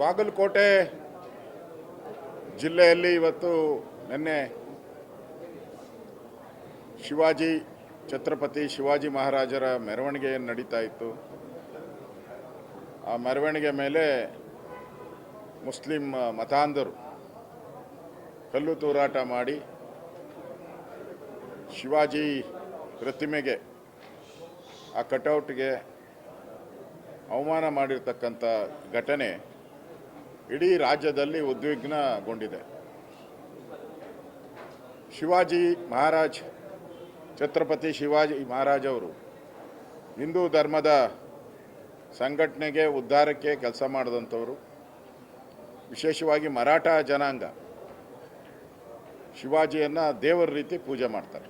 ಬಾಗಲಕೋಟೆ ಜಿಲ್ಲೆಯಲ್ಲಿ ಇವತ್ತು ನಿನ್ನೆ ಛತ್ರಪತಿ ಶಿವಾಜಿ ಮಹಾರಾಜರ ಮೆರವಣಿಗೆ ನಡೀತಾ ಇತ್ತು. ಆ ಮೆರವಣಿಗೆ ಮೇಲೆ ಮುಸ್ಲಿಂ ಮತಾಂಧರು ಕಲ್ಲು ತೂರಾಟ ಮಾಡಿ ಶಿವಾಜಿ ಪ್ರತಿಮೆಗೆ, ಆ ಕಟೌಟ್ಗೆ ಅವಮಾನ ಮಾಡಿರ್ತಕ್ಕಂಥ ಘಟನೆ ಇಡೀ ರಾಜ್ಯದಲ್ಲಿ ಉದ್ವಿಗ್ನಗೊಂಡಿದೆ. ಛತ್ರಪತಿ ಶಿವಾಜಿ ಮಹಾರಾಜ್ ಅವರು ಹಿಂದೂ ಧರ್ಮದ ಸಂಘಟನೆಗೆ, ಉದ್ಧಾರಕ್ಕೆ ಕೆಲಸ ಮಾಡಿದಂಥವರು. ವಿಶೇಷವಾಗಿ ಮರಾಠ ಜನಾಂಗ ಶಿವಾಜಿಯನ್ನು ದೇವರ ರೀತಿ ಪೂಜೆ ಮಾಡ್ತಾರೆ.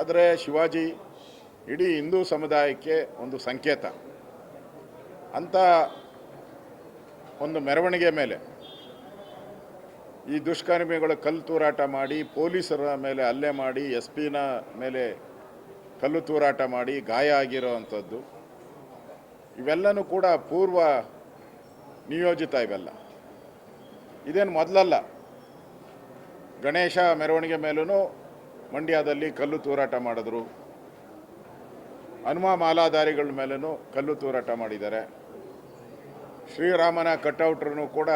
ಆದರೆ ಶಿವಾಜಿ ಇಡೀ ಹಿಂದೂ ಸಮುದಾಯಕ್ಕೆ ಒಂದು ಸಂಕೇತ. ಅಂಥ ಒಂದು ಮೆರವಣಿಗೆ ಮೇಲೆ ಈ ದುಷ್ಕರ್ಮಿಗಳು ಕಲ್ಲು ತೂರಾಟ ಮಾಡಿ, ಪೊಲೀಸರ ಮೇಲೆ ಹಲ್ಲೆ ಮಾಡಿ, SP ಮೇಲೆ ಕಲ್ಲು ತೂರಾಟ ಮಾಡಿ ಗಾಯ ಆಗಿರೋ ಅಂಥದ್ದು, ಇವೆಲ್ಲನೂ ಕೂಡ ಪೂರ್ವ ನಿಯೋಜಿತ. ಇದೇನು ಮೊದಲಲ್ಲ. ಗಣೇಶ ಮೆರವಣಿಗೆ ಮೇಲೂ ಮಂಡ್ಯದಲ್ಲಿ ಕಲ್ಲು ತೂರಾಟ ಮಾಡಿದ್ರು. ಹನುಮ ಮಾಲಾಧಾರಿಗಳ ಮೇಲೂ ಕಲ್ಲು ತೂರಾಟ ಮಾಡಿದ್ದಾರೆ. ಶ್ರೀರಾಮನ ಕಟೌಟ್ರನ್ನು ಕೂಡ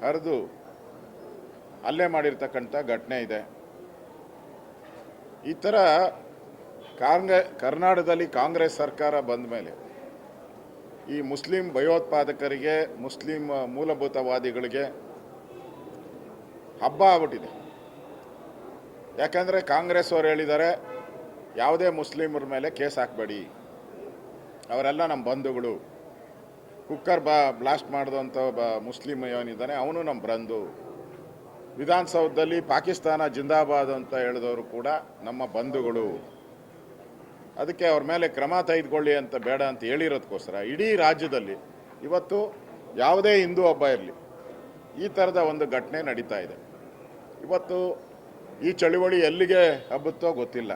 ಹರಿದು ಹಲ್ಲೆ ಮಾಡಿರ್ತಕ್ಕಂಥ ಘಟನೆ ಇದೆ. ಈ ಥರ ಕರ್ನಾಟಕದಲ್ಲಿ ಕಾಂಗ್ರೆಸ್ ಸರ್ಕಾರ ಬಂದ ಮೇಲೆ ಈ ಮುಸ್ಲಿಂ ಭಯೋತ್ಪಾದಕರಿಗೆ, ಮುಸ್ಲಿಂ ಮೂಲಭೂತವಾದಿಗಳಿಗೆ ಹಬ್ಬ ಆಗ್ಬಿಟ್ಟಿದೆ. ಯಾಕಂದರೆ ಕಾಂಗ್ರೆಸ್ ಅವರು ಹೇಳಿದ್ದಾರೆ, ಯಾವುದೇ ಮುಸ್ಲಿಮರ ಮೇಲೆ ಕೇಸ್ ಹಾಕಬೇಡಿ, ಅವರೆಲ್ಲ ನಮ್ಮ ಬಂಧುಗಳು. ಕುಕ್ಕರ್ ಬ್ಲಾಸ್ಟ್ ಮಾಡಿದಂಥ ಮುಸ್ಲಿಂ ಏನಿದ್ದಾನೆ ಅವನು ನಮ್ಮ ಬಂಧು. ವಿಧಾನಸೌಧದಲ್ಲಿ ಪಾಕಿಸ್ತಾನ ಜಿಂದಾಬಾದ್ ಅಂತ ಹೇಳಿದವರು ಕೂಡ ನಮ್ಮ ಬಂಧುಗಳು. ಅದಕ್ಕೆ ಅವ್ರ ಮೇಲೆ ಕ್ರಮ ತೆಗೆದುಕೊಳ್ಳಿ ಅಂತ ಬೇಡ ಅಂತ ಹೇಳಿರೋದಕ್ಕೋಸ್ಕರ ಇಡೀ ರಾಜ್ಯದಲ್ಲಿ ಇವತ್ತು ಯಾವುದೇ ಹಿಂದೂ ಹಬ್ಬ ಇರಲಿ, ಈ ಥರದ ಒಂದು ಘಟನೆ ನಡೀತಾ ಇದೆ. ಇವತ್ತು ಈ ಚಳುವಳಿ ಎಲ್ಲಿಗೆ ಹಬ್ಬುತ್ತೋ ಗೊತ್ತಿಲ್ಲ.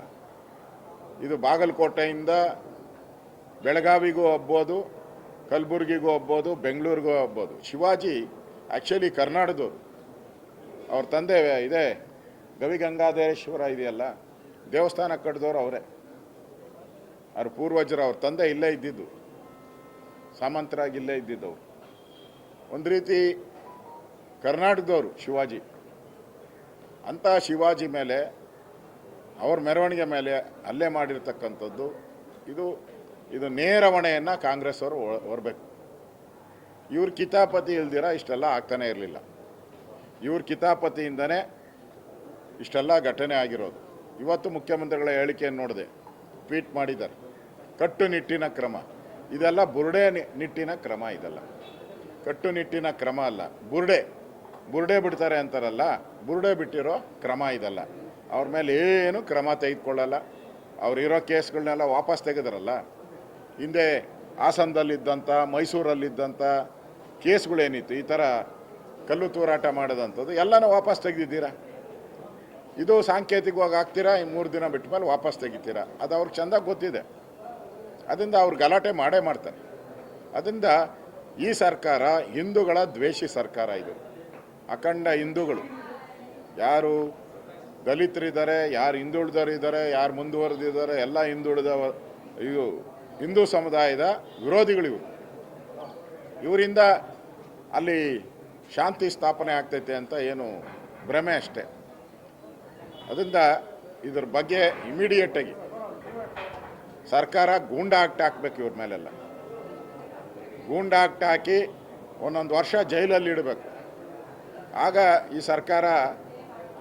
ಇದು ಬಾಗಲಕೋಟೆಯಿಂದ ಬೆಳಗಾವಿಗೂ ಹಬ್ಬೋದು, ಕಲಬುರಗಿಗೂ ಹಬ್ಬೋದು, ಬೆಂಗಳೂರಿಗೂ ಹಬ್ಬೋದು. ಶಿವಾಜಿ ಆ್ಯಕ್ಚುಲಿ ಕರ್ನಾಟಕದವರು. ಅವ್ರ ತಂದೆ ಇದೆ ಗವಿಗಂಗಾಧರೇಶ್ವರ ಇದೆಯಲ್ಲ, ದೇವಸ್ಥಾನ ಕಟ್ಟಿದವರು ಅವರೇ. ಅವ್ರ ಪೂರ್ವಜರು, ಅವ್ರ ತಂದೆ ಇಲ್ಲೇ ಇದ್ದಿದ್ದು, ಸಾಮಂತರಾಗಿ ಇಲ್ಲೇ ಇದ್ದಿದ್ದವರು. ಒಂದು ರೀತಿ ಕರ್ನಾಟಕದವರು ಶಿವಾಜಿ. ಅಂಥ ಶಿವಾಜಿ ಮೇಲೆ, ಅವ್ರ ಮೆರವಣಿಗೆ ಮೇಲೆ ಹಲ್ಲೆ ಮಾಡಿರ್ತಕ್ಕಂಥದ್ದು ಇದು ನೇರ ಹೊಣೆಯನ್ನು ಕಾಂಗ್ರೆಸ್ ಅವರು ಹೊರಬೇಕು. ಇವ್ರ ಕಿತಾಪತಿ ಇಲ್ದಿರ ಇಷ್ಟೆಲ್ಲ ಆಗ್ತಾನೆ ಇರಲಿಲ್ಲ. ಇವ್ರ ಕಿತಾಪತಿಯಿಂದನೇ ಇಷ್ಟೆಲ್ಲ ಘಟನೆ ಆಗಿರೋದು. ಇವತ್ತು ಮುಖ್ಯಮಂತ್ರಿಗಳ ಹೇಳಿಕೆಯನ್ನು ನೋಡಿದೆ, ಟ್ವೀಟ್ ಮಾಡಿದ್ದಾರೆ, ಕಟ್ಟುನಿಟ್ಟಿನ ಕ್ರಮ. ಇದೆಲ್ಲ ಬುರುಡೆ ನಿಟ್ಟಿನ ಕ್ರಮ. ಇದೆಲ್ಲ ಕಟ್ಟುನಿಟ್ಟಿನ ಕ್ರಮ ಅಲ್ಲ, ಬುರುಡೆ ಬಿಡ್ತಾರೆ ಅಂತಾರಲ್ಲ, ಬುರುಡೆ ಬಿಟ್ಟಿರೋ ಕ್ರಮ ಇದೆಲ್ಲ. ಅವ್ರ ಮೇಲೆ ಏನು ಕ್ರಮ ತೆಗೆದುಕೊಳ್ಳಲ್ಲ. ಅವರಿರೋ ಕೇಸ್ಗಳನ್ನೆಲ್ಲ ವಾಪಸ್ ತೆಗೆದ್ರಲ್ಲ. ಹಿಂದೆ ಹಾಸನದಲ್ಲಿದ್ದಂಥ, ಮೈಸೂರಲ್ಲಿದ್ದಂಥ ಕೇಸ್ಗಳೇನಿತ್ತು, ಈ ಥರ ಕಲ್ಲು ತೂರಾಟ ಮಾಡೋದಂಥದ್ದು ಎಲ್ಲನೂ ವಾಪಸ್ ತೆಗೆದಿದ್ದೀರಾ. ಇದು ಸಾಂಕೇತಿಕವಾಗಿ ಹಾಕ್ತೀರಾ, 3 ದಿನ ಬಿಟ್ಟ ಮೇಲೆ ವಾಪಸ್ ತೆಗಿತೀರಾ. ಅದು ಅವ್ರಿಗೆ ಚೆಂದಾಗಿ ಗೊತ್ತಿದೆ. ಅದರಿಂದ ಅವ್ರು ಗಲಾಟೆ ಮಾಡೇ ಮಾಡ್ತಾರೆ. ಅದರಿಂದ ಈ ಸರ್ಕಾರ ಹಿಂದೂಗಳ ದ್ವೇಷಿ ಸರ್ಕಾರ. ಇದು ಅಖಂಡ ಹಿಂದೂಗಳು, ಯಾರು ದಲಿತರಿದ್ದಾರೆ, ಯಾರು ಹಿಂದುಳಿದವರಿದ್ದಾರೆ, ಯಾರು ಮುಂದುವರೆದಿದ್ದಾರೆ, ಎಲ್ಲ ಹಿಂದೂ ಸಮುದಾಯದ ವಿರೋಧಿಗಳಿವರು. ಇವರಿಂದ ಅಲ್ಲಿ ಶಾಂತಿ ಸ್ಥಾಪನೆ ಆಗ್ತೈತೆ ಅಂತ ಏನು ಭ್ರಮೆ ಅಷ್ಟೇ. ಅದರಿಂದ ಇದ್ರ ಬಗ್ಗೆ ಇಮಿಡಿಯೇಟಾಗಿ ಸರ್ಕಾರ ಗೂಂಡಾ ಆಕ್ಟ್ ಹಾಕಬೇಕು. ಇವ್ರ ಮೇಲೆಲ್ಲ ಗೂಂಡಾ ಆಕ್ಟ್ ಹಾಕಿ 1 ವರ್ಷ ಜೈಲಲ್ಲಿ ಇಡಬೇಕು. ಆಗ ಈ ಸರ್ಕಾರ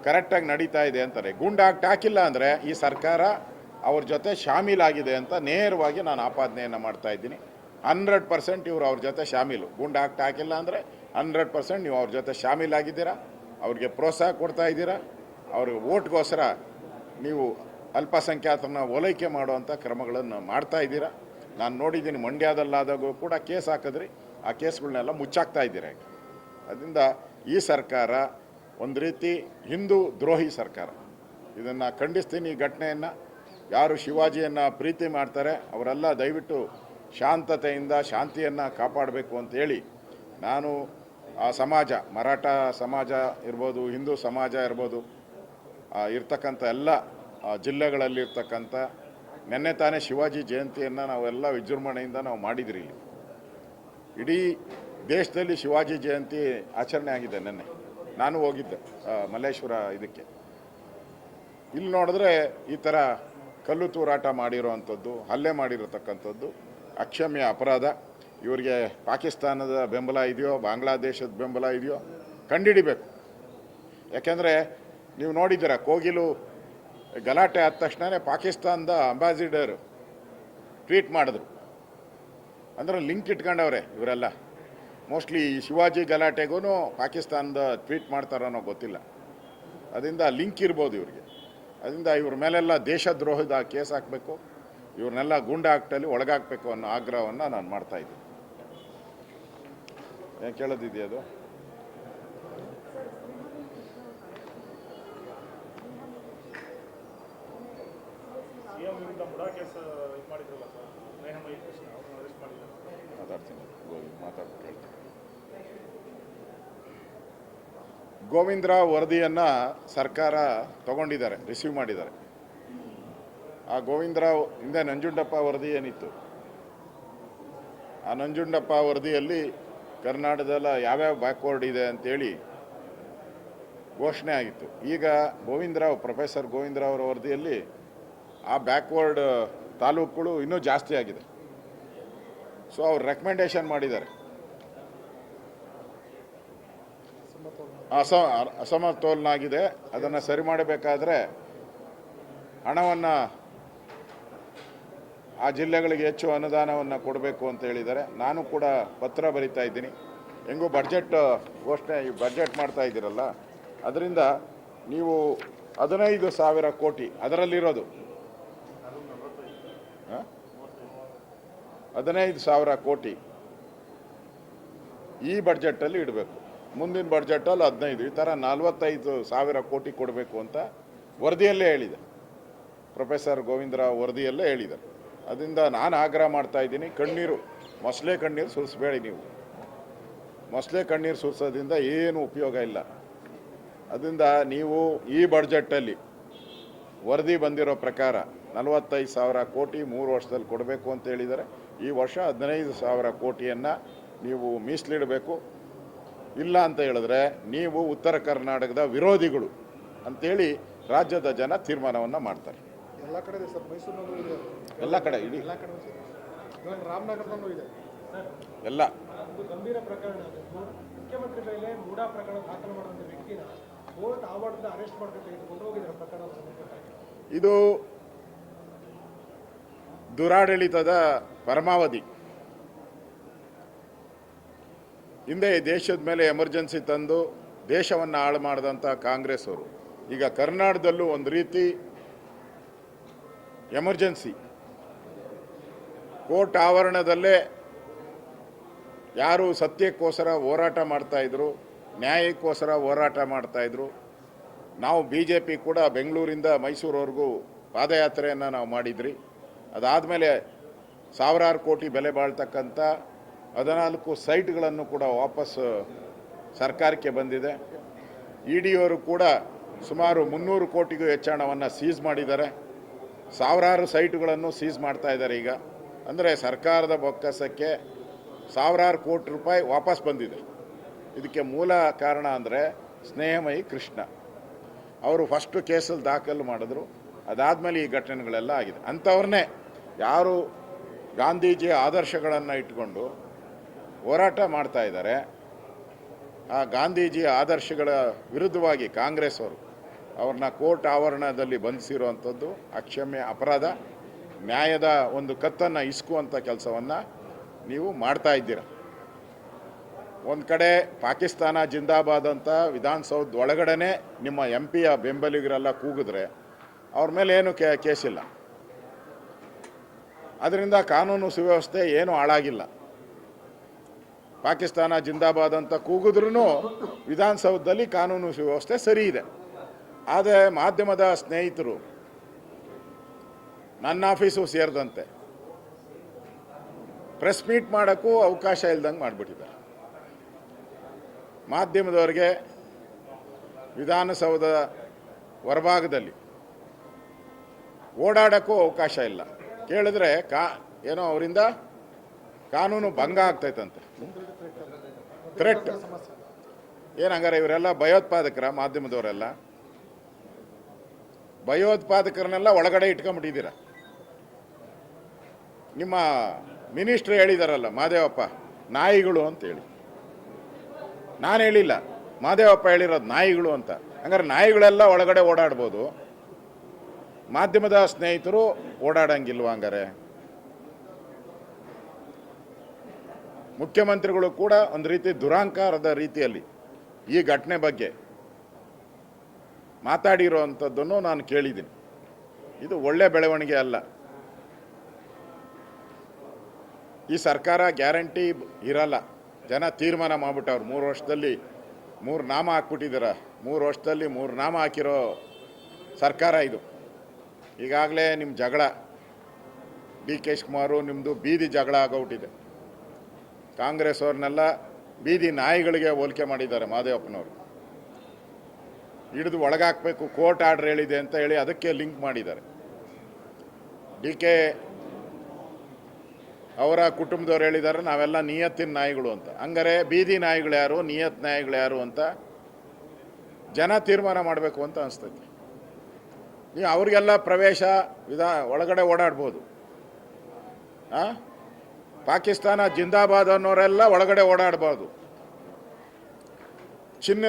ಕರೆಕ್ಟಾಗಿ ನಡೀತಾ ಇದೆ ಅಂತಾರೆ. ಗೂಂಡಾ ಆಕ್ಟ್ ಹಾಕಿಲ್ಲ ಅಂದರೆ ಈ ಸರ್ಕಾರ ಅವ್ರ ಜೊತೆ ಶಾಮೀಲಾಗಿದೆ ಅಂತ ನೇರವಾಗಿ ನಾನು ಆಪಾದನೆಯನ್ನು ಮಾಡ್ತಾಯಿದ್ದೀನಿ. 100% ಇವರು ಅವ್ರ ಜೊತೆ ಶಾಮೀಲು. ಗೂಂಡಾ ಆಕ್ಟ್ ಹಾಕಿಲ್ಲ ಅಂದರೆ 100% ನೀವು ಅವ್ರ ಜೊತೆ ಶಾಮೀಲಾಗಿದ್ದೀರಾ. ಅವ್ರಿಗೆ ಪ್ರೋತ್ಸಾಹ ಕೊಡ್ತಾ ಇದ್ದೀರಾ. ಅವ್ರಿಗೆ ಓಟ್ಗೋಸ್ಕರ ನೀವು ಅಲ್ಪಸಂಖ್ಯಾತರನ್ನ ಓಲೈಕೆ ಮಾಡುವಂಥ ಕ್ರಮಗಳನ್ನು ಮಾಡ್ತಾ ಇದ್ದೀರಾ. ನಾನು ನೋಡಿದ್ದೀನಿ, ಮಂಡ್ಯದಲ್ಲಾದಾಗೂ ಕೂಡ ಕೇಸ್ ಹಾಕಿದ್ರಿ, ಆ ಕೇಸ್ಗಳನ್ನೆಲ್ಲ ಮುಚ್ಚಾಕ್ತಾ ಇದ್ದೀರಾ. ಅದರಿಂದ ಈ ಸರ್ಕಾರ ಒಂದು ರೀತಿ ಹಿಂದೂ ದ್ರೋಹಿ ಸರ್ಕಾರ. ಇದನ್ನು ಖಂಡಿಸ್ತೀನಿ. ಈ ಘಟನೆಯನ್ನು ಯಾರು ಶಿವಾಜಿಯನ್ನು ಪ್ರೀತಿ ಮಾಡ್ತಾರೆ ಅವರೆಲ್ಲ ದಯವಿಟ್ಟು ಶಾಂತತೆಯಿಂದ ಶಾಂತಿಯನ್ನು ಕಾಪಾಡಬೇಕು ಅಂತೇಳಿ ನಾನು ಆ ಸಮಾಜ, ಮರಾಠ ಸಮಾಜ ಇರ್ಬೋದು, ಹಿಂದೂ ಸಮಾಜ ಇರ್ಬೋದು, ಇರ್ತಕ್ಕಂಥ ಎಲ್ಲ ಜಿಲ್ಲೆಗಳಲ್ಲಿರ್ತಕ್ಕಂಥ ನೆನ್ನೆ ತಾನೇ ಶಿವಾಜಿ ಜಯಂತಿಯನ್ನು ನಾವೆಲ್ಲ ವಿಜೃಂಭಣೆಯಿಂದ ನಾವು ಮಾಡಿದ್ರಿ. ಇಲ್ಲಿ ಇಡೀ ದೇಶದಲ್ಲಿ ಶಿವಾಜಿ ಜಯಂತಿ ಆಚರಣೆ ಆಗಿದೆ. ನೆನ್ನೆ ನಾನು ಹೋಗಿದ್ದೆ ಮಲ್ಲೇಶ್ವರ ಇದಕ್ಕೆ. ಇಲ್ಲಿ ನೋಡಿದ್ರೆ ಈ ಥರ ಕಲ್ಲು ತೂರಾಟ ಮಾಡಿರೋವಂಥದ್ದು, ಹಲ್ಲೆ ಮಾಡಿರತಕ್ಕಂಥದ್ದು ಅಕ್ಷಮ್ಯ ಅಪರಾಧ. ಇವರಿಗೆ ಪಾಕಿಸ್ತಾನದ ಬೆಂಬಲ ಇದೆಯೋ, ಬಾಂಗ್ಲಾದೇಶದ ಬೆಂಬಲ ಇದೆಯೋ ಕಂಡುಹಿಡಿಬೇಕು. ಯಾಕೆಂದರೆ ನೀವು ನೋಡಿದ್ದೀರ, ಕೋಗಿಲು ಗಲಾಟೆ ಆದ ತಕ್ಷಣವೇ ಪಾಕಿಸ್ತಾನದ ಅಂಬಾಸಿಡರ್ ಟ್ವೀಟ್ ಮಾಡಿದ್ರು. ಅಂದ್ರೆ ಲಿಂಕ್ ಇಟ್ಕೊಂಡವ್ರೆ ಇವರೆಲ್ಲ. ಮೋಸ್ಟ್ಲಿ ಶಿವಾಜಿ ಗಲಾಟೆಗೂ ಪಾಕಿಸ್ತಾನದ ಟ್ವೀಟ್ ಮಾಡ್ತಾರೋ ಗೊತ್ತಿಲ್ಲ. ಅದರಿಂದ ಲಿಂಕ್ ಇರ್ಬೋದು ಇವ್ರಿಗೆ. ಅದರಿಂದ ಇವ್ರ ಮೇಲೆಲ್ಲ ದೇಶದ್ರೋಹದ ಕೇಸ್ ಹಾಕಬೇಕು, ಇವ್ರನ್ನೆಲ್ಲ ಗೂಂಡಾ ಆಕ್ಟಲ್ಲಿ ಒಳಗಾಕಬೇಕು ಅನ್ನೋ ಆಗ್ರಹವನ್ನು ನಾನು ಮಾಡ್ತಾಯಿದ್ದೀನಿ. ಏನು ಕೇಳೋದಿದೆಯಾ ಅದು? ಮಾತಾಡ್ತೀನಿ. ಗೋವಿಂದರಾವ್ ವರದಿಯನ್ನು ಸರ್ಕಾರ ತಗೊಂಡಿದ್ದಾರೆ, ರಿಸೀವ್ ಮಾಡಿದ್ದಾರೆ. ಆ ಗೋವಿಂದರಾವ್ ಹಿಂದೆ ನಂಜುಂಡಪ್ಪ ವರದಿ ಏನಿತ್ತು, ಆ ನಂಜುಂಡಪ್ಪ ವರದಿಯಲ್ಲಿ ಕರ್ನಾಟಕದಲ್ಲ ಯಾವ್ಯಾವ ಬ್ಯಾಕ್ವರ್ಡ್ ಇದೆ ಅಂತೇಳಿ ಘೋಷಣೆ ಆಗಿತ್ತು. ಈಗ ಪ್ರೊಫೆಸರ್ ಗೋವಿಂದರಾವ್ ಅವರ ವರದಿಯಲ್ಲಿ ಆ ಬ್ಯಾಕ್ವರ್ಡ್ ತಾಲೂಕುಗಳು ಇನ್ನೂ ಜಾಸ್ತಿ ಆಗಿದೆ. ಸೊ ಅವ್ರು ರೆಕಮೆಂಡೇಶನ್ ಮಾಡಿದ್ದಾರೆ. ಅಸಮತೋಲನ ಆಗಿದೆ, ಅದನ್ನು ಸರಿ ಮಾಡಬೇಕಾದ್ರೆ ಹಣವನ್ನು ಆ ಜಿಲ್ಲೆಗಳಿಗೆ ಹೆಚ್ಚು ಅನುದಾನವನ್ನು ಕೊಡಬೇಕು ಅಂತ ಹೇಳಿದ್ದಾರೆ. ನಾನು ಕೂಡ ಪತ್ರ ಬರಿತಾ ಇದ್ದೀನಿ. ಹೆಂಗೂ ಬಡ್ಜೆಟ್ ಘೋಷಣೆ, ಬಡ್ಜೆಟ್ ಮಾಡ್ತಾ ಇದ್ದೀರಲ್ಲ, ಅದರಿಂದ ನೀವು 15,000 ಕೋಟಿ ಅದರಲ್ಲಿರೋದು 15,000 ಕೋಟಿ ಈ ಬಡ್ಜೆಟಲ್ಲಿ ಇಡಬೇಕು. ಮುಂದಿನ ಬಡ್ಜೆಟಲ್ಲಿ 15, ಈ ಥರ 45,000 ಕೋಟಿ ಕೊಡಬೇಕು ಅಂತ ವರದಿಯಲ್ಲೇ ಹೇಳಿದೆ. ಪ್ರೊಫೆಸರ್ ಗೋವಿಂದರಾವ್ ವರದಿಯಲ್ಲೇ ಹೇಳಿದ್ದಾರೆ. ಅದರಿಂದ ನಾನು ಆಗ್ರಹ ಮಾಡ್ತಾ ಇದ್ದೀನಿ, ಮೊಸಳೆ ಕಣ್ಣೀರು ಸುರಿಸಬೇಡಿ. ನೀವು ಮೊಸಳೆ ಕಣ್ಣೀರು ಸುರಿಸೋದ್ರಿಂದ ಏನು ಉಪಯೋಗ ಇಲ್ಲ. ಅದರಿಂದ ನೀವು ಈ ಬಡ್ಜೆಟಲ್ಲಿ ವರದಿ ಬಂದಿರೋ ಪ್ರಕಾರ 45,000 ಕೋಟಿ 3 ವರ್ಷದಲ್ಲಿ ಕೊಡಬೇಕು ಅಂತ ಹೇಳಿದ್ದಾರೆ. ಈ ವರ್ಷ 15,000 ಕೋಟಿಯನ್ನು ನೀವು ಮೀಸಲಿಡಬೇಕು. ಇಲ್ಲ ಅಂತ ಹೇಳಿದ್ರೆ ನೀವು ಉತ್ತರ ಕರ್ನಾಟಕದ ವಿರೋಧಿಗಳು ಅಂತೇಳಿ ರಾಜ್ಯದ ಜನ ತೀರ್ಮಾನವನ್ನು ಮಾಡ್ತಾರೆ. ಎಲ್ಲ ಕಡೆ ಇದೆ ಸರ್, ಮೈಸೂರಿನಲ್ಲೂ ಇದೆ, ಎಲ್ಲ ಕಡೆ ಇಡೀ ರಾಮನಗರದಲ್ಲೂ ಇದೆ ಎಲ್ಲ. ಒಂದು ಗಂಭೀರ ಪ್ರಕರಣ. ಮುಖ್ಯಮಂತ್ರಿ ಮೇಲೆ ಮೂಡಾ ಪ್ರಕರಣ ದಾಖಲು ಮಾಡುವಂಥ ವ್ಯಕ್ತಿನ ಕೋರ್ಟ್ ಆವರಣದಿಂದ ಅರೆಸ್ಟ್ ಮಾಡ್ಕೊಂಡು ತೆಗೆದುಕೊಂಡು ಹೋಗಿದ್ದಾರೆ. ಪ್ರಕರಣ ಇದು ದುರಾಡಳಿತದ ಪರಮಾವಧಿ. ಹಿಂದೆ ದೇಶದ ಮೇಲೆ ಎಮರ್ಜೆನ್ಸಿ ತಂದು ದೇಶವನ್ನು ಹಾಳು ಮಾಡಿದಂಥ ಕಾಂಗ್ರೆಸ್ ಅವರು ಈಗ ಕರ್ನಾಟಕದಲ್ಲೂ ಒಂದು ರೀತಿ ಎಮರ್ಜೆನ್ಸಿ. ಕೋರ್ಟ್ ಆವರಣದಲ್ಲೇ ಯಾರು ಸತ್ಯಕ್ಕೋಸ್ಕರ ಹೋರಾಟ ಮಾಡ್ತಾಯಿದ್ರು, ನ್ಯಾಯಕ್ಕೋಸ್ಕರ ಹೋರಾಟ ಮಾಡ್ತಾಯಿದ್ರು. ನಾವು BJP ಕೂಡ ಬೆಂಗಳೂರಿಂದ ಮೈಸೂರವರೆಗೂ ಪಾದಯಾತ್ರೆಯನ್ನು ನಾವು ಮಾಡಿದ್ರಿ. ಅದಾದಮೇಲೆ ಸಾವಿರಾರು ಕೋಟಿ ಬೆಲೆ ಬಾಳ್ತಕ್ಕಂಥ 14 ಸೈಟ್ಗಳನ್ನು ಕೂಡ ವಾಪಸ್ ಸರ್ಕಾರಕ್ಕೆ ಬಂದಿದೆ. ED ಅವರು ಕೂಡ ಸುಮಾರು 300 ಕೋಟಿಗೂ ಹೆಚ್ಚು ಹಣವನ್ನು ಸೀಸ್ ಮಾಡಿದ್ದಾರೆ. ಸಾವಿರಾರು ಸೈಟ್ಗಳನ್ನು ಸೀಸ್ ಮಾಡ್ತಾ ಇದ್ದಾರೆ. ಈಗ ಅಂದರೆ ಸರ್ಕಾರದ ಬೊಕ್ಕಸಕ್ಕೆ ಸಾವಿರಾರು ಕೋಟಿ ರೂಪಾಯಿ ವಾಪಸ್ ಬಂದಿದೆ. ಇದಕ್ಕೆ ಮೂಲ ಕಾರಣ ಅಂದರೆ ಸ್ನೇಹಮಯಿ ಕೃಷ್ಣ ಅವರು ಫಸ್ಟು ಕೇಸಲ್ಲಿ ದಾಖಲು ಮಾಡಿದ್ರು. ಅದಾದಮೇಲೆ ಈ ಘಟನೆಗಳೆಲ್ಲ ಆಗಿದೆ. ಅಂಥವ್ರನ್ನೇ ಯಾರು ಗಾಂಧೀಜಿಯ ಆದರ್ಶಗಳನ್ನು ಇಟ್ಕೊಂಡು ಹೋರಾಟ ಮಾಡ್ತಾ ಇದ್ದಾರೆ, ಆ ಗಾಂಧೀಜಿಯ ಆದರ್ಶಗಳ ವಿರುದ್ಧವಾಗಿ ಕಾಂಗ್ರೆಸ್ ಅವರು ಅವ್ರನ್ನ ಕೋರ್ಟ್ ಆವರಣದಲ್ಲಿ ಬಂಧಿಸಿರುವಂಥದ್ದು ಅಕ್ಷಮ್ಯ ಅಪರಾಧ. ನ್ಯಾಯದ ಒಂದು ಕತ್ತನ್ನು ಇಸ್ಕುವಂಥ ಕೆಲಸವನ್ನು ನೀವು ಮಾಡ್ತಾ ಇದ್ದೀರ. ಒಂದು ಕಡೆ ಪಾಕಿಸ್ತಾನ ಜಿಂದಾಬಾದ್ ಅಂತ ವಿಧಾನಸೌಧ ಒಳಗಡೆ ನಿಮ್ಮ MP ಬೆಂಬಲಿಗರೆಲ್ಲ ಕೂಗಿದ್ರೆ ಅವ್ರ ಮೇಲೆ ಏನು ಕೇಸಿಲ್ಲ. ಅದರಿಂದ ಕಾನೂನು ಸುವ್ಯವಸ್ಥೆ ಏನೂ ಹಾಳಾಗಿಲ್ಲ. ಪಾಕಿಸ್ತಾನ ಜಿಂದಾಬಾದ್ ಅಂತ ಕೂಗಿದ್ರೂ ವಿಧಾನಸೌಧದಲ್ಲಿ ಕಾನೂನು ಸುವ್ಯವಸ್ಥೆ ಸರಿ ಇದೆ. ಆದರೆ ಮಾಧ್ಯಮದ ಸ್ನೇಹಿತರು ನನ್ನ ಆಫೀಸು ಸೇರಿದಂತೆ ಪ್ರೆಸ್ ಮೀಟ್ ಮಾಡೋಕ್ಕೂ ಅವಕಾಶ ಇಲ್ದಂಗೆ ಮಾಡಿಬಿಟ್ಟಿದ್ದಾರೆ. ಮಾಧ್ಯಮದವರಿಗೆ ವಿಧಾನಸೌಧ ಹೊರಭಾಗದಲ್ಲಿ ಓಡಾಡೋಕ್ಕೂ ಅವಕಾಶ ಇಲ್ಲ. ಕೇಳಿದ್ರೆ ಏನೋ ಅವರಿಂದ ಕಾನೂನು ಭಂಗ ಆಗ್ತೈತಂತೆ. ಥ್ರೆಟ್ ಏನಂಗಾರೆ ಇವರೆಲ್ಲ ಭಯೋತ್ಪಾದಕರ? ಮಾಧ್ಯಮದವರೆಲ್ಲ ಭಯೋತ್ಪಾದಕರನ್ನೆಲ್ಲ ಒಳಗಡೆ ಇಟ್ಕೊಂಡ್ಬಿಟ್ಟಿದ್ದೀರ. ನಿಮ್ಮ ಮಿನಿಸ್ಟ್ರು ಹೇಳಿದಾರಲ್ಲ ಮಾದೇವಪ್ಪ, ನಾಯಿಗಳು ಅಂತೇಳಿ. ನಾನು ಹೇಳಿಲ್ಲ, ಮಾದೇವಪ್ಪ ಹೇಳಿರೋದು ನಾಯಿಗಳು ಅಂತ. ಹಂಗಾರೆ ನಾಯಿಗಳೆಲ್ಲ ಒಳಗಡೆ ಓಡಾಡ್ಬೋದು, ಮಾಧ್ಯಮದ ಸ್ನೇಹಿತರು ಓಡಾಡಂಗಿಲ್ವ? ಹಂಗಾರೆ ಮುಖ್ಯಮಂತ್ರಿಗಳು ಕೂಡ ಒಂದು ರೀತಿ ದುರಾಂಕಾರದ ರೀತಿಯಲ್ಲಿ ಈ ಘಟನೆ ಬಗ್ಗೆ ಮಾತಾಡಿರೋವಂಥದ್ದನ್ನು ನಾನು ಕೇಳಿದ್ದೀನಿ. ಇದು ಒಳ್ಳೆ ಬೆಳವಣಿಗೆ ಅಲ್ಲ. ಈ ಸರ್ಕಾರ ಗ್ಯಾರಂಟಿ ಇರಲ್ಲ. ಜನ ತೀರ್ಮಾನ ಮಾಡಿಬಿಟ್ಟವ್ರು. 3 ವರ್ಷದಲ್ಲಿ 3 ನಾಮ ಹಾಕ್ಬಿಟ್ಟಿದ್ದೀರ. 3 ವರ್ಷದಲ್ಲಿ 3 ನಾಮ ಹಾಕಿರೋ ಸರ್ಕಾರ ಇದು. ಈಗಾಗಲೇ ನಿಮ್ಮ ಜಗಳ ಡಿ ಕೆ ಶಿವಕುಮಾರು ನಿಮ್ಮದು ಬೀದಿ ಜಗಳ ಆಗೋಗ್ಬಿಟ್ಟಿದೆ. ಕಾಂಗ್ರೆಸ್ ಅವ್ರನ್ನೆಲ್ಲ ಬೀದಿ ನಾಯಿಗಳಿಗೆ ಹೋಲಿಕೆ ಮಾಡಿದ್ದಾರೆ ಮಾದೇವಪ್ಪನವರು. ಹಿಡಿದು ಒಳಗಾಕಬೇಕು, ಕೋರ್ಟ್ ಆರ್ಡರ್ ಹೇಳಿದೆ ಅಂತ ಹೇಳಿ ಅದಕ್ಕೆ ಲಿಂಕ್ ಮಾಡಿದ್ದಾರೆ. ಡಿ ಕೆ ಅವರ ಕುಟುಂಬದವ್ರು ಹೇಳಿದ್ದಾರೆ ನಾವೆಲ್ಲ ನಿಯತ್ತಿನ ನಾಯಿಗಳು ಅಂತ. ಹಂಗಾರೆ ಬೀದಿ ನಾಯಿಗಳು ಯಾರು, ನಿಯತ್ ನಾಯಿಗಳು ಯಾರು ಅಂತ ಜನ ತೀರ್ಮಾನ ಮಾಡಬೇಕು ಅಂತ ಅನಿಸ್ತೈತಿ. ನೀವು ಅವ್ರಿಗೆಲ್ಲ ಪ್ರವೇಶ ಒಳಗಡೆ ಓಡಾಡ್ಬೋದು. ಪಾಕಿಸ್ತಾನ ಜಿಂದಾಬಾದ್ ಅನ್ನೋರೆಲ್ಲ ಒಳಗಡೆ ಓಡಾಡ್ಬೋದು. ಚಿನ್ನ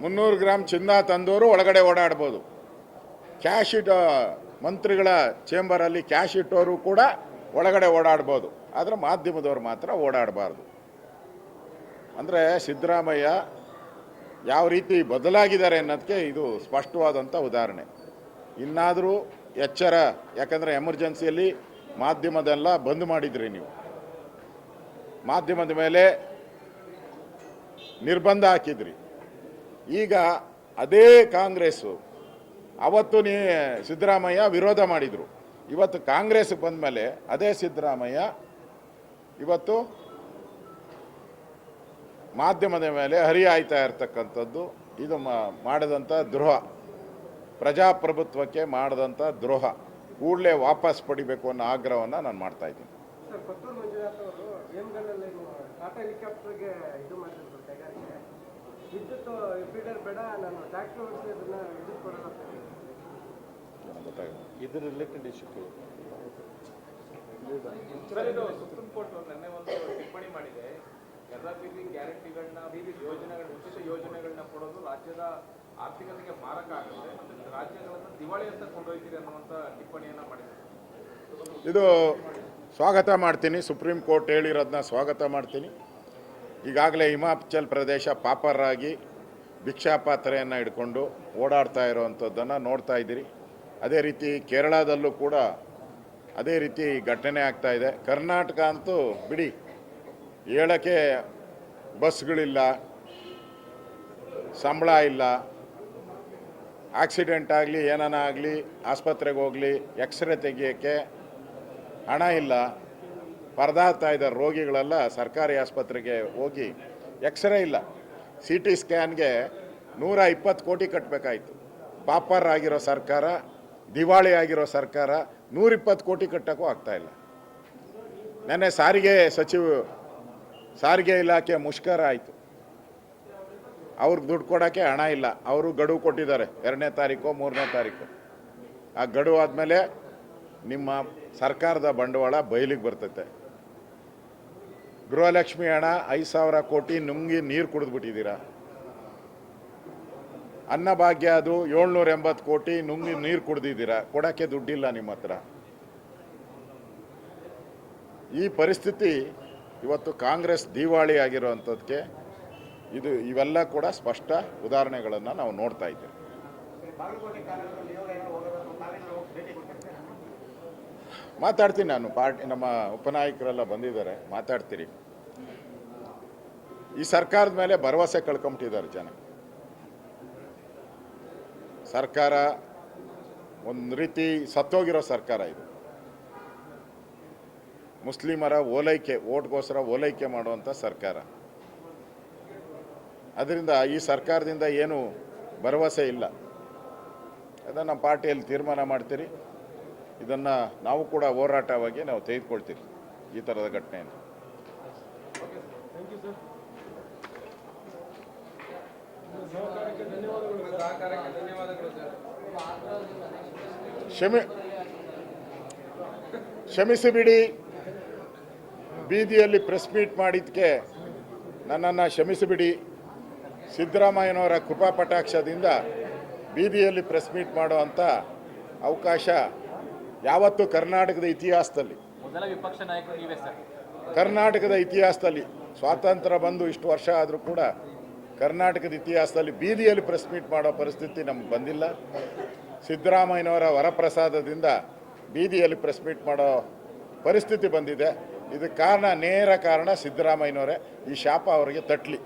300 ಗ್ರಾಮ್ ಚಿನ್ನ ತಂದವರು ಒಳಗಡೆ ಓಡಾಡ್ಬೋದು. ಕ್ಯಾಶ್ ಮಂತ್ರಿಗಳ ಚೇಂಬರಲ್ಲಿ ಕ್ಯಾಶ್ ಇಟ್ಟವರು ಕೂಡ ಒಳಗಡೆ ಓಡಾಡ್ಬೋದು. ಆದರೆ ಮಾಧ್ಯಮದವರು ಮಾತ್ರ ಓಡಾಡಬಾರ್ದು. ಅಂದರೆ ಸಿದ್ದರಾಮಯ್ಯ ಯಾವ ರೀತಿ ಬದಲಾಗಿದ್ದಾರೆ ಅನ್ನೋದಕ್ಕೆ ಇದು ಸ್ಪಷ್ಟವಾದಂಥ ಉದಾಹರಣೆ. ಇನ್ನಾದರೂ ಎಚ್ಚರ. ಯಾಕಂದರೆ ಎಮರ್ಜೆನ್ಸಿಯಲ್ಲಿ ಮಾಧ್ಯಮದೆಲ್ಲ ಬಂದ್ ಮಾಡಿದ್ರಿ ನೀವು. ಮಾಧ್ಯಮದ ಮೇಲೆ ನಿರ್ಬಂಧ ಹಾಕಿದ್ರಿ. ಈಗ ಅದೇ ಕಾಂಗ್ರೆಸ್ಸು ಅವತ್ತು ಸಿದ್ದರಾಮಯ್ಯ ವಿರೋಧ ಮಾಡಿದರು. ಇವತ್ತು ಕಾಂಗ್ರೆಸ್ಗೆ ಬಂದ ಮೇಲೆ ಅದೇ ಸಿದ್ದರಾಮಯ್ಯ ಇವತ್ತು ಮಾಧ್ಯಮದ ಮೇಲೆ ಹರಿಯಾಯ್ತಾ ಇರ್ತಕ್ಕಂಥದ್ದು ಇದು ಮಾಡಿದಂಥ ದ್ರೋಹ, ಪ್ರಜಾಪ್ರಭುತ್ವಕ್ಕೆ ಮಾಡಿದಂಥ ದ್ರೋಹ. ಕೂಡಲೇ ವಾಪಸ್ ಪಡಿಬೇಕು ಅನ್ನೋ ಆಗ್ರಹವನ್ನು ನಾನು ಮಾಡ್ತಾ ಇದ್ದೀನಿ. ಸರ್, ಕೊತ್ತೂರು ಮಂಜುನಾಥ್ ಅವರು ಗೇಮ್ಗಳಲ್ಲಿ ಟಾಟಾ ಹೆಲಿಕಾಪ್ಟರ್ಗೆ ಇದು ಮಾಡಿದ್ರು ಕೈಗಾರಿಕೆ. ವಿದ್ಯುತ್ ಫೀಡರ್ ಬೇಡ, ನಾನು ಟ್ರ್ಯಾಕ್ಟರ್ ಓಡಿಸಿ ಅದನ್ನ ವಿದ್ಯುತ್ ಕೊಡೋಣ ಅಂತ ಗೊತ್ತಾಗಿದೆ. ಇದ್ರ ರಿಲೇಟೆಡ್ ಇಶ್ಯೂ ಸುಪ್ರೀಂ ಕೋರ್ಟ್ ನಿನ್ನೆ ಒಂದು ಟಿಪ್ಪಣಿ ಮಾಡಿದೆ. ಎಲ್ಲ ಬೀದಿ ಗ್ಯಾರಂಟಿಗಳನ್ನ, ಬೀದಿ ಯೋಜನೆಗಳ, ಉಚಿತ ಯೋಜನೆಗಳನ್ನ ಕೊಡೋದು ರಾಜ್ಯದ ಆರ್ಥಿಕತೆಗೆ ಮಾರಕ ಆಗುತ್ತೆ, ಮತ್ತು ರಾಜ್ಯಗಳನ್ನು ದಿವಾಳಿ ಅಂತ ಕೊಂಡೊಯ್ತೀರಿ ಅನ್ನುವಂಥ ಟಿಪ್ಪಣಿಯನ್ನು ಮಾಡಿದೆ. ಇದು ಸ್ವಾಗತ ಮಾಡ್ತೀನಿ. ಸುಪ್ರೀಂ ಕೋರ್ಟ್ ಹೇಳಿರೋದನ್ನ ಸ್ವಾಗತ ಮಾಡ್ತೀನಿ. ಈಗಾಗಲೇ ಹಿಮಾಚಲ್ ಪ್ರದೇಶ ಪಾಪರಾಗಿ ಭಿಕ್ಷಾಪಾತ್ರೆಯನ್ನು ಹಿಡ್ಕೊಂಡು ಓಡಾಡ್ತಾ ಇರೋವಂಥದ್ದನ್ನು ನೋಡ್ತಾ ಇದ್ದೀರಿ. ಅದೇ ರೀತಿ ಕೇರಳದಲ್ಲೂ ಕೂಡ ಅದೇ ರೀತಿ ಘಟನೆ ಆಗ್ತಾ ಇದೆ. ಕರ್ನಾಟಕ ಅಂತೂ ಬಿಡಿ, ಹೇಳೋಕ್ಕೆ ಬಸ್ಗಳಿಲ್ಲ, ಸಂಬಳ ಇಲ್ಲ, ಆಕ್ಸಿಡೆಂಟ್ ಆಗಲಿ ಏನಾನ ಆಗಲಿ ಆಸ್ಪತ್ರೆಗೆ ಹೋಗಲಿ ಎಕ್ಸ್ರೇ ತೆಗಿಯೋಕ್ಕೆ ಹಣ ಇಲ್ಲ. ಪರದಾಡ್ತಾ ಇದ್ದಾರೆ ರೋಗಿಗಳೆಲ್ಲ ಸರ್ಕಾರಿ ಆಸ್ಪತ್ರೆಗೆ ಹೋಗಿ ಎಕ್ಸ್ರೇ ಇಲ್ಲ. CT ಸ್ಕ್ಯಾನ್ಗೆ 120 ಕೋಟಿ ಕಟ್ಟಬೇಕಾಯ್ತು. ಪಾಪರ್ ಆಗಿರೋ ಸರ್ಕಾರ, ದಿವಾಳಿ ಆಗಿರೋ ಸರ್ಕಾರ 120 ಕೋಟಿ ಕಟ್ಟೋಕ್ಕೂ ಆಗ್ತಾಯಿಲ್ಲ. ನೆನ್ನೆ ಸಾರಿಗೆ ಇಲಾಖೆ ಮುಷ್ಕರ ಆಯಿತು. ಅವ್ರಿಗೆ ದುಡ್ಡು ಕೊಡೋಕ್ಕೆ ಹಣ ಇಲ್ಲ. ಅವರು ಗಡುವು ಕೊಟ್ಟಿದ್ದಾರೆ 2ನೇ ತಾರೀಕು 3ನೇ ತಾರೀಕು. ಆ ಗಡುವು ಆದಮೇಲೆ ನಿಮ್ಮ ಸರ್ಕಾರದ ಬಂಡವಾಳ ಬಯಲಿಗೆ ಬರ್ತೈತೆ. ಗೃಹಲಕ್ಷ್ಮಿ ಹಣ 5,000 ಕೋಟಿ ನುಂಗಿ ನೀರು ಕುಡಿದ್ಬಿಟ್ಟಿದ್ದೀರಾ. ಅನ್ನಭಾಗ್ಯ ಅದು 780 ಕೋಟಿ ನುಂಗಿ ನೀರು ಕುಡಿದಿದ್ದೀರಾ. ಕೊಡೋಕ್ಕೆ ದುಡ್ಡಿಲ್ಲ ನಿಮ್ಮ ಹತ್ರ. ಈ ಪರಿಸ್ಥಿತಿ ಇವತ್ತು ಕಾಂಗ್ರೆಸ್ ದಿವಾಳಿ ಆಗಿರೋವಂಥದ್ದಕ್ಕೆ ಇವೆಲ್ಲ ಕೂಡ ಸ್ಪಷ್ಟ ಉದಾಹರಣೆಗಳನ್ನು ನಾವು ನೋಡ್ತಾ ಇದ್ದೇವೆ. ಮಾತಾಡ್ತೀನಿ ನಾನು. ನಮ್ಮ ಉಪನಾಯಕರೆಲ್ಲ ಬಂದಿದ್ದಾರೆ, ಮಾತಾಡ್ತೀರಿ. ಈ ಸರ್ಕಾರದ ಮೇಲೆ ಭರವಸೆ ಕಳ್ಕೊಂಬಿಟ್ಟಿದ್ದಾರೆ ಜನ. ಸರ್ಕಾರ ಒಂದು ರೀತಿ ಸತ್ತೋಗಿರೋ ಸರ್ಕಾರ ಇದು. ಮುಸ್ಲಿಮರ ಓಲೈಕೆ ಓಟ್ಗೋಸ್ಕರ ಓಲೈಕೆ ಮಾಡುವಂಥ ಸರ್ಕಾರ. ಅದರಿಂದ ಈ ಸರ್ಕಾರದಿಂದ ಏನು ಭರವಸೆ ಇಲ್ಲ. ಅದನ್ನು ನಮ್ಮ ಪಾರ್ಟಿಯಲ್ಲಿ ತೀರ್ಮಾನ ಮಾಡ್ತೀರಿ. ಇದನ್ನು ನಾವು ಕೂಡ ಹೋರಾಟವಾಗಿ ನಾವು ತೆಗೆದುಕೊಳ್ತೀವಿ ಈ ಥರದ ಘಟನೆಯನ್ನು. ಕ್ಷಮಿಸಿಬಿಡಿ. ಬೀದಿಯಲ್ಲಿ ಪ್ರೆಸ್ ಮೀಟ್ ಮಾಡಿದ್ದಕ್ಕೆ ನನ್ನನ್ನು ಕ್ಷಮಿಸಿಬಿಡಿ. ಸಿದ್ದರಾಮಯ್ಯನವರ ಕೃಪಾ ಕಟಾಕ್ಷದಿಂದ ಬೀದಿಯಲ್ಲಿ ಪ್ರೆಸ್ ಮೀಟ್ ಮಾಡುವಂಥ ಅವಕಾಶ ಯಾವತ್ತೂ ಕರ್ನಾಟಕದ ಇತಿಹಾಸದಲ್ಲಿ, ಮೊದಲ ವಿಪಕ್ಷ ನಾಯಕರು ನೀವೇ ಸರ್. ಕರ್ನಾಟಕದ ಇತಿಹಾಸದಲ್ಲಿ ಸ್ವಾತಂತ್ರ್ಯ ಬಂದು ಇಷ್ಟು ವರ್ಷ ಆದರೂ ಕೂಡ ಕರ್ನಾಟಕದ ಇತಿಹಾಸದಲ್ಲಿ ಬೀದಿಯಲ್ಲಿ ಪ್ರೆಸ್ ಮೀಟ್ ಮಾಡೋ ಪರಿಸ್ಥಿತಿ ನಮ್ಗೆ ಬಂದಿಲ್ಲ. ಸಿದ್ದರಾಮಯ್ಯನವರ ವರಪ್ರಸಾದದಿಂದ ಬೀದಿಯಲ್ಲಿ ಪ್ರೆಸ್ ಮೀಟ್ ಮಾಡೋ ಪರಿಸ್ಥಿತಿ ಬಂದಿದೆ. ಇದಕ್ಕೆ ಕಾರಣ, ನೇರ ಕಾರಣ ಸಿದ್ದರಾಮಯ್ಯನವರೇ. ಈ ಶಾಪ ಅವರಿಗೆ ತಟ್ಟಲಿ.